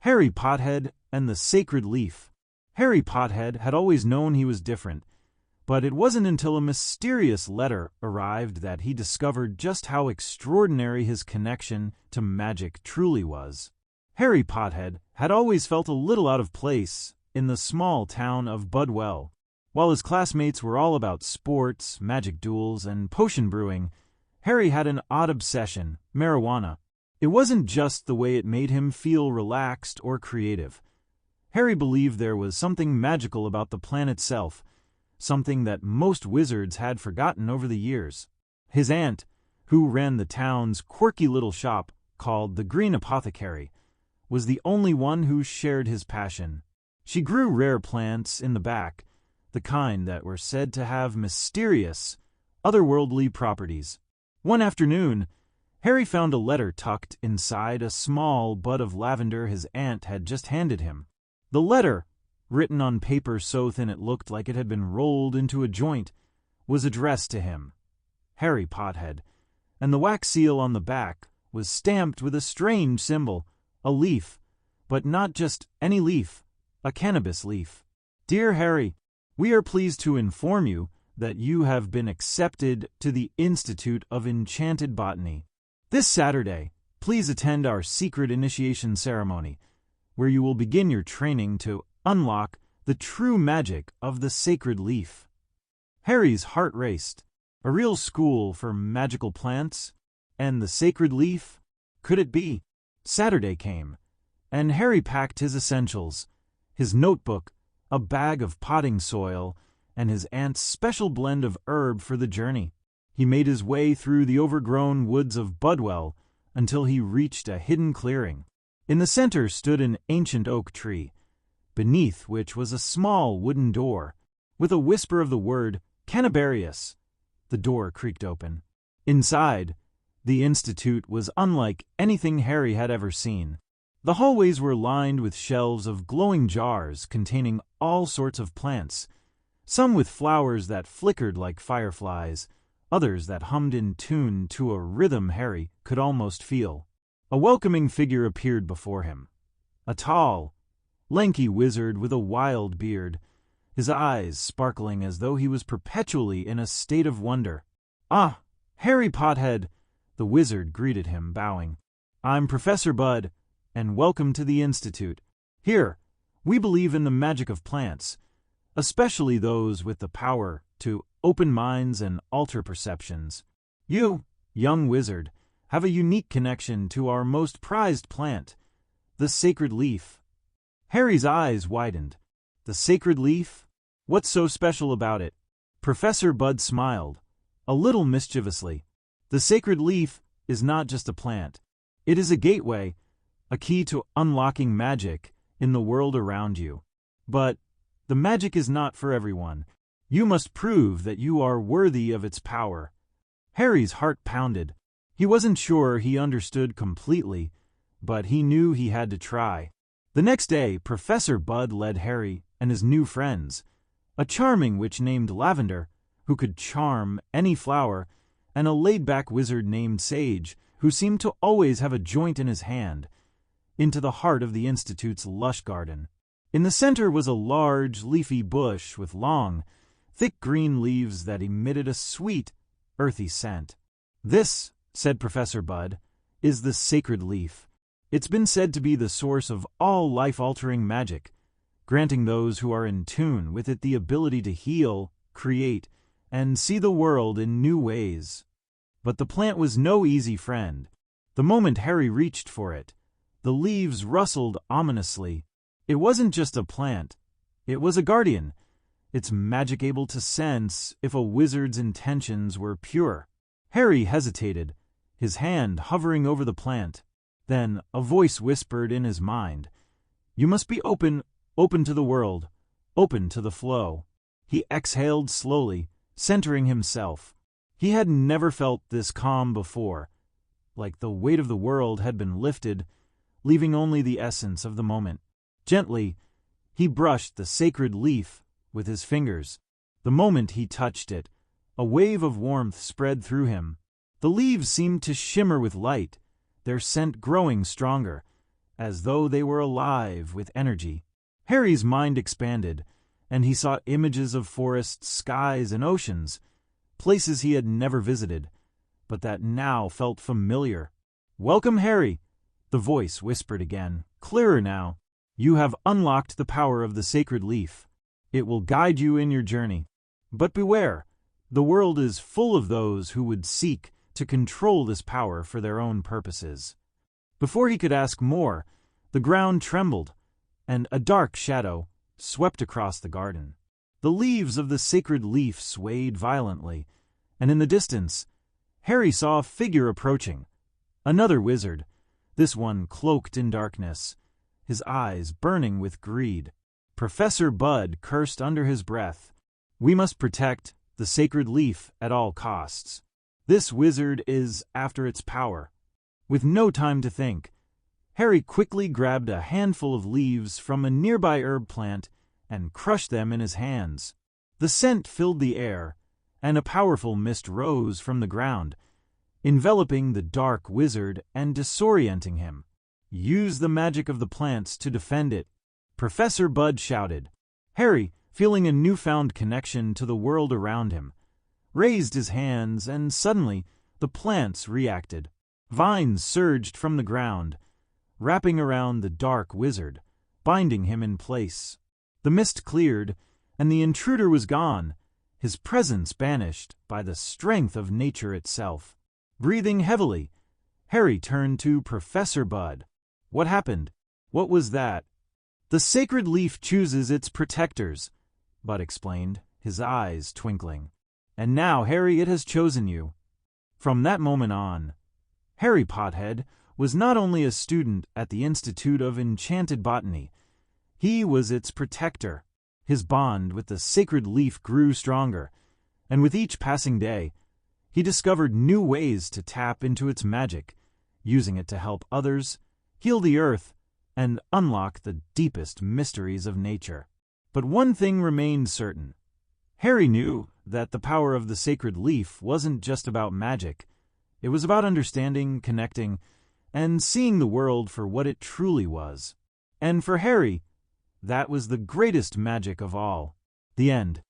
Harry Pothead and the Sacred Leaf. Harry Pothead had always known he was different, but it wasn't until a mysterious letter arrived that he discovered just how extraordinary his connection to magic truly was. Harry Pothead had always felt a little out of place in the small town of Budwell. While his classmates were all about sports, magic duels, and potion brewing, Harry had an odd obsession: marijuana. It wasn't just the way it made him feel relaxed or creative. Harry believed there was something magical about the plant itself, something that most wizards had forgotten over the years. His aunt, who ran the town's quirky little shop called the Green Apothecary, was the only one who shared his passion. She grew rare plants in the back, the kind that were said to have mysterious, otherworldly properties. One afternoon, Harry found a letter tucked inside a small bud of lavender his aunt had just handed him. The letter, written on paper so thin it looked like it had been rolled into a joint, was addressed to him, Harry Pothead, and the wax seal on the back was stamped with a strange symbol, a leaf, but not just any leaf, a cannabis leaf. Dear Harry, we are pleased to inform you that you have been accepted to the Institute of Enchanted Botany. This Saturday, please attend our secret initiation ceremony, where you will begin your training to unlock the true magic of the sacred leaf. Harry's heart raced. A real school for magical plants? And the sacred leaf? Could it be? Saturday came, and Harry packed his essentials, his notebook, a bag of potting soil, and his aunt's special blend of herb for the journey. He made his way through the overgrown woods of Budwell until he reached a hidden clearing. In the center stood an ancient oak tree, beneath which was a small wooden door, with a whisper of the word Cannabarius. The door creaked open. Inside, the institute was unlike anything Harry had ever seen. The hallways were lined with shelves of glowing jars containing all sorts of plants, some with flowers that flickered like fireflies, others that hummed in tune to a rhythm Harry could almost feel. A welcoming figure appeared before him, a tall, lanky wizard with a wild beard, his eyes sparkling as though he was perpetually in a state of wonder. "Ah, Harry Pothead," the wizard greeted him, bowing. "I'm Professor Bud, and welcome to the Institute. Here, we believe in the magic of plants, especially those with the power to open minds and alter perceptions. You, young wizard, have a unique connection to our most prized plant, the sacred leaf." Harry's eyes widened. The sacred leaf? What's so special about it? Professor Bud smiled, a little mischievously. The sacred leaf is not just a plant. It is a gateway, a key to unlocking magic in the world around you. But the magic is not for everyone. You must prove that you are worthy of its power. Harry's heart pounded. He wasn't sure he understood completely, but he knew he had to try. The next day, Professor Bud led Harry and his new friends, a charming witch named Lavender, who could charm any flower, and a laid-back wizard named Sage, who seemed to always have a joint in his hand, into the heart of the Institute's lush garden. In the center was a large, leafy bush with long, thick green leaves that emitted a sweet, earthy scent. "This," said Professor Bud, "is the sacred leaf. It's been said to be the source of all life-altering magic, granting those who are in tune with it the ability to heal, create, and see the world in new ways." But the plant was no easy friend. The moment Harry reached for it, the leaves rustled ominously. It wasn't just a plant. It was a guardian, its magic able to sense if a wizard's intentions were pure. Harry hesitated, his hand hovering over the plant. Then a voice whispered in his mind, "You must be open to the world, open to the flow." He exhaled slowly, centering himself. He had never felt this calm before, like the weight of the world had been lifted, leaving only the essence of the moment. Gently, he brushed the sacred leaf with his fingers. The moment he touched it, a wave of warmth spread through him. The leaves seemed to shimmer with light, their scent growing stronger, as though they were alive with energy. Harry's mind expanded, and he saw images of forests, skies, and oceans, places he had never visited, but that now felt familiar. "Welcome, Harry," the voice whispered again, clearer now. "You have unlocked the power of the sacred leaf. It will guide you in your journey. But beware, the world is full of those who would seek to control this power for their own purposes." Before he could ask more, the ground trembled, and a dark shadow swept across the garden. The leaves of the sacred leaf swayed violently, and in the distance, Harry saw a figure approaching. Another wizard, this one cloaked in darkness, his eyes burning with greed. Professor Bud cursed under his breath. "We must protect the sacred leaf at all costs. This wizard is after its power." With no time to think, Harry quickly grabbed a handful of leaves from a nearby herb plant and crushed them in his hands. The scent filled the air, and a powerful mist rose from the ground, enveloping the dark wizard and disorienting him. "Use the magic of the plants to defend it," Professor Bud shouted. Harry, feeling a newfound connection to the world around him, raised his hands, and suddenly the plants reacted. Vines surged from the ground, wrapping around the dark wizard, binding him in place. The mist cleared, and the intruder was gone, his presence banished by the strength of nature itself. Breathing heavily, Harry turned to Professor Bud. "What happened? What was that?" "The sacred leaf chooses its protectors," Bud explained, his eyes twinkling. "And now, Harry, it has chosen you." From that moment on, Harry Pothead was not only a student at the Institute of Enchanted Botany, he was its protector. His bond with the sacred leaf grew stronger, and with each passing day, he discovered new ways to tap into its magic, using it to help others, heal the earth, and unlock the deepest mysteries of nature. But one thing remained certain. Harry knew that the power of the sacred leaf wasn't just about magic. It was about understanding, connecting, and seeing the world for what it truly was. And for Harry, that was the greatest magic of all. The end.